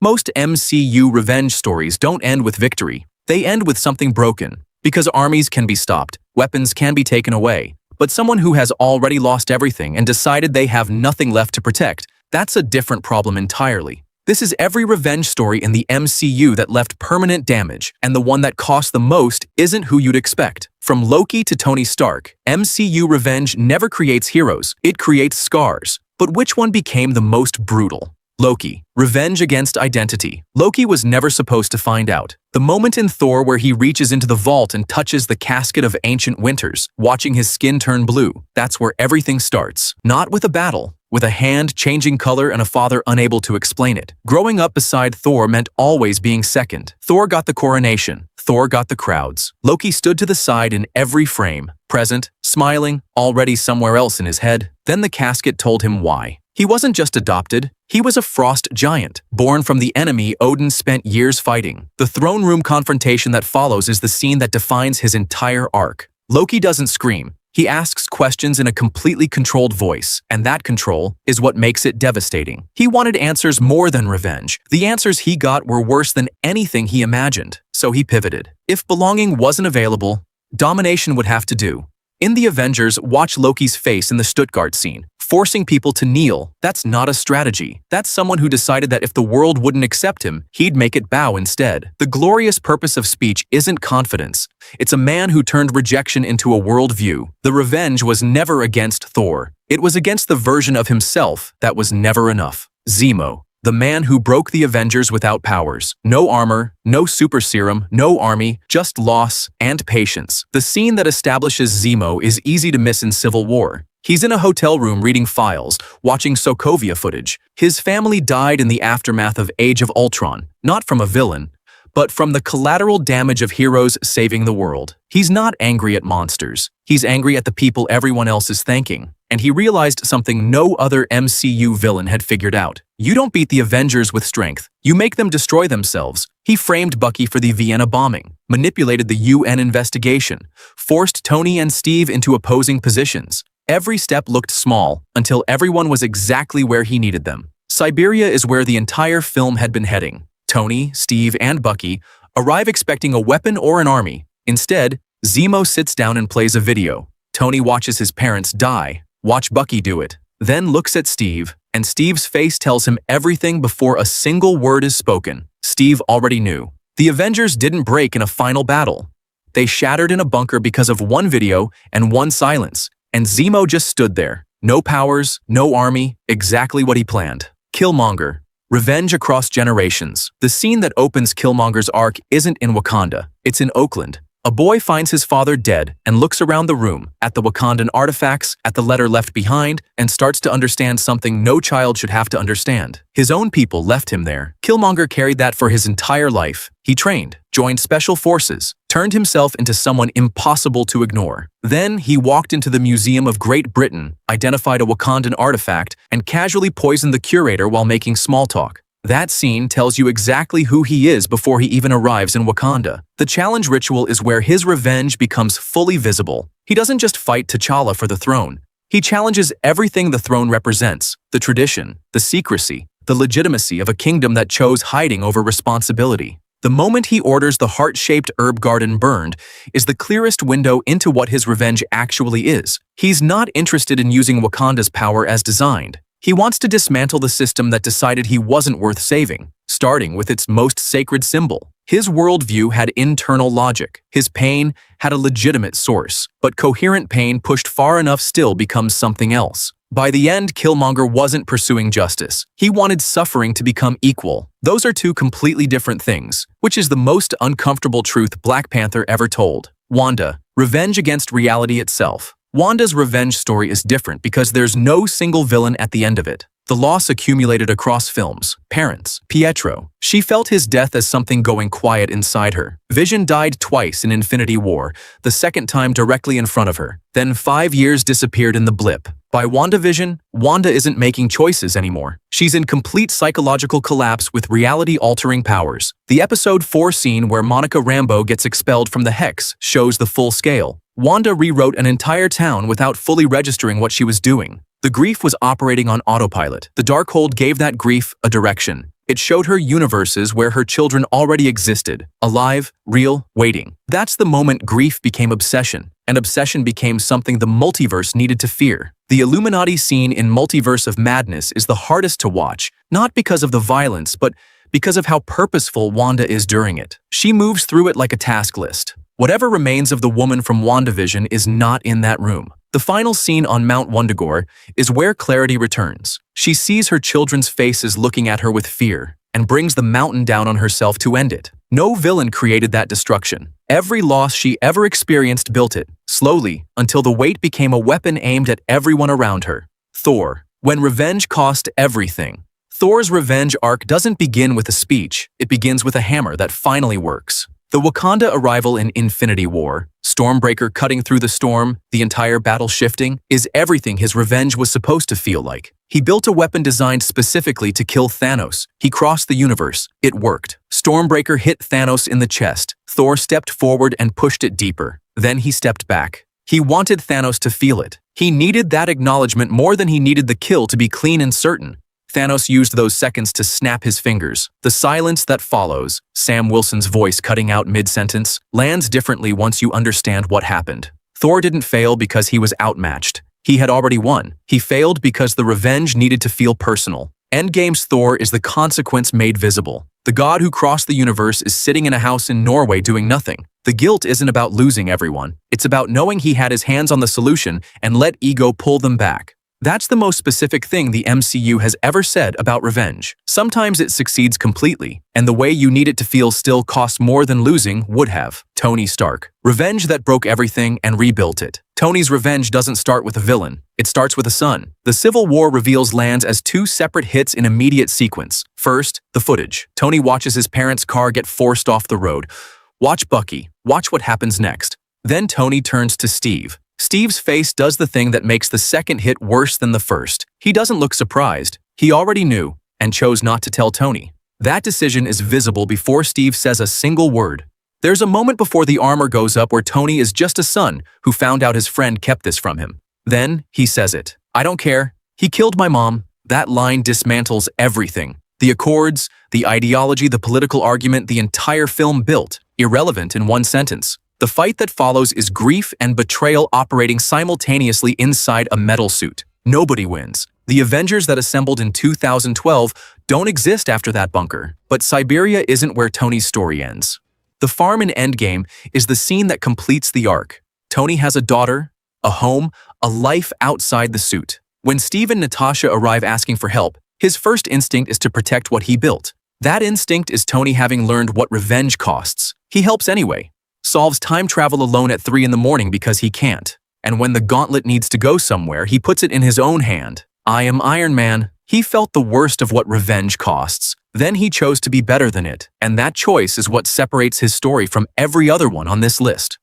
Most MCU revenge stories don't end with victory. They end with something broken. Because armies can be stopped, weapons can be taken away. But someone who has already lost everything and decided they have nothing left to protect, that's a different problem entirely. This is every revenge story in the MCU that left permanent damage, and the one that cost the most isn't who you'd expect. From Loki to Tony Stark, MCU revenge never creates heroes, it creates scars. But which one became the most brutal? Loki. Revenge against identity. Loki was never supposed to find out. The moment in Thor where he reaches into the vault and touches the casket of ancient winters, watching his skin turn blue, that's where everything starts. Not with a battle, with a hand changing color and a father unable to explain it. Growing up beside Thor meant always being second. Thor got the coronation. Thor got the crowds. Loki stood to the side in every frame, present, smiling, already somewhere else in his head. Then the casket told him why. He wasn't just adopted, he was a frost giant, born from the enemy Odin spent years fighting. The throne room confrontation that follows is the scene that defines his entire arc. Loki doesn't scream. He asks questions in a completely controlled voice, and that control is what makes it devastating. He wanted answers more than revenge. The answers he got were worse than anything he imagined, so he pivoted. If belonging wasn't available, domination would have to do. In the Avengers, watch Loki's face in the Stuttgart scene. Forcing people to kneel, that's not a strategy. That's someone who decided that if the world wouldn't accept him, he'd make it bow instead. The glorious purpose of speech isn't confidence. It's a man who turned rejection into a worldview. The revenge was never against Thor. It was against the version of himself that was never enough. Zemo. The man who broke the Avengers without powers. No armor, no super serum, no army, just loss and patience. The scene that establishes Zemo is easy to miss in Civil War. He's in a hotel room reading files, watching Sokovia footage. His family died in the aftermath of Age of Ultron, not from a villain, but from the collateral damage of heroes saving the world. He's not angry at monsters. He's angry at the people everyone else is thanking. And he realized something no other MCU villain had figured out. You don't beat the Avengers with strength. You make them destroy themselves. He framed Bucky for the Vienna bombing, manipulated the UN investigation, forced Tony and Steve into opposing positions. Every step looked small until everyone was exactly where he needed them. Siberia is where the entire film had been heading. Tony, Steve, and Bucky arrive expecting a weapon or an army. Instead, Zemo sits down and plays a video. Tony watches his parents die. Watch Bucky do it. Then looks at Steve, and Steve's face tells him everything before a single word is spoken. Steve already knew. The Avengers didn't break in a final battle. They shattered in a bunker because of one video and one silence. And Zemo just stood there. No powers, no army, exactly what he planned. Killmonger. Revenge across generations. The scene that opens Killmonger's arc isn't in Wakanda, it's in Oakland. A boy finds his father dead and looks around the room, at the Wakandan artifacts, at the letter left behind, and starts to understand something no child should have to understand. His own people left him there. Killmonger carried that for his entire life. He trained, joined special forces, turned himself into someone impossible to ignore. Then he walked into the Museum of Great Britain, identified a Wakandan artifact, and casually poisoned the curator while making small talk. That scene tells you exactly who he is before he even arrives in Wakanda. The challenge ritual is where his revenge becomes fully visible. He doesn't just fight T'Challa for the throne. He challenges everything the throne represents, the tradition, the secrecy, the legitimacy of a kingdom that chose hiding over responsibility. The moment he orders the heart-shaped herb garden burned is the clearest window into what his revenge actually is. He's not interested in using Wakanda's power as designed. He wants to dismantle the system that decided he wasn't worth saving, starting with its most sacred symbol. His worldview had internal logic. His pain had a legitimate source, but coherent pain pushed far enough still becomes something else. By the end, Killmonger wasn't pursuing justice. He wanted suffering to become equal. Those are two completely different things, which is the most uncomfortable truth Black Panther ever told. Wanda. Revenge against reality itself. Wanda's revenge story is different because there's no single villain at the end of it. The loss accumulated across films, parents, Pietro. She felt his death as something going quiet inside her. Vision died twice in Infinity War, the second time directly in front of her. Then 5 years disappeared in the blip. By WandaVision, Wanda isn't making choices anymore. She's in complete psychological collapse with reality-altering powers. The episode 4 scene where Monica Rambeau gets expelled from the Hex shows the full scale. Wanda rewrote an entire town without fully registering what she was doing. The grief was operating on autopilot. The Darkhold gave that grief a direction. It showed her universes where her children already existed, alive, real, waiting. That's the moment grief became obsession, and obsession became something the multiverse needed to fear. The Illuminati scene in Multiverse of Madness is the hardest to watch, not because of the violence, but because of how purposeful Wanda is during it. She moves through it like a task list. Whatever remains of the woman from WandaVision is not in that room. The final scene on Mount Wundagore is where clarity returns. She sees her children's faces looking at her with fear and brings the mountain down on herself to end it. No villain created that destruction. Every loss she ever experienced built it, slowly, until the weight became a weapon aimed at everyone around her. Thor. When revenge cost everything. Thor's revenge arc doesn't begin with a speech, it begins with a hammer that finally works. The Wakanda arrival in Infinity War, Stormbreaker cutting through the storm, the entire battle shifting, is everything his revenge was supposed to feel like. He built a weapon designed specifically to kill Thanos. He crossed the universe. It worked. Stormbreaker hit Thanos in the chest. Thor stepped forward and pushed it deeper. Then he stepped back. He wanted Thanos to feel it. He needed that acknowledgement more than he needed the kill to be clean and certain. Thanos used those seconds to snap his fingers. The silence that follows, Sam Wilson's voice cutting out mid-sentence, lands differently once you understand what happened. Thor didn't fail because he was outmatched. He had already won. He failed because the revenge needed to feel personal. Endgame's Thor is the consequence made visible. The god who crossed the universe is sitting in a house in Norway doing nothing. The guilt isn't about losing everyone. It's about knowing he had his hands on the solution and let ego pull them back. That's the most specific thing the MCU has ever said about revenge. Sometimes it succeeds completely, and the way you need it to feel still costs more than losing would have. Tony Stark. Revenge that broke everything and rebuilt it. Tony's revenge doesn't start with a villain. It starts with a son. The Civil War reveals lands as two separate hits in immediate sequence. First, the footage. Tony watches his parents' car get forced off the road. Watch Bucky. Watch what happens next. Then Tony turns to Steve. Steve's face does the thing that makes the second hit worse than the first. He doesn't look surprised. He already knew and chose not to tell Tony. That decision is visible before Steve says a single word. There's a moment before the armor goes up where Tony is just a son who found out his friend kept this from him. Then he says it. I don't care. He killed my mom. That line dismantles everything. The accords, the ideology, the political argument, the entire film built, irrelevant in one sentence. The fight that follows is grief and betrayal operating simultaneously inside a metal suit. Nobody wins. The Avengers that assembled in 2012 don't exist after that bunker. But Siberia isn't where Tony's story ends. The farm in Endgame is the scene that completes the arc. Tony has a daughter, a home, a life outside the suit. When Steve and Natasha arrive asking for help, his first instinct is to protect what he built. That instinct is Tony having learned what revenge costs. He helps anyway. Solves time travel alone at 3 in the morning because he can't. And when the gauntlet needs to go somewhere, he puts it in his own hand. I am Iron Man. He felt the worst of what revenge costs. Then he chose to be better than it. And that choice is what separates his story from every other one on this list.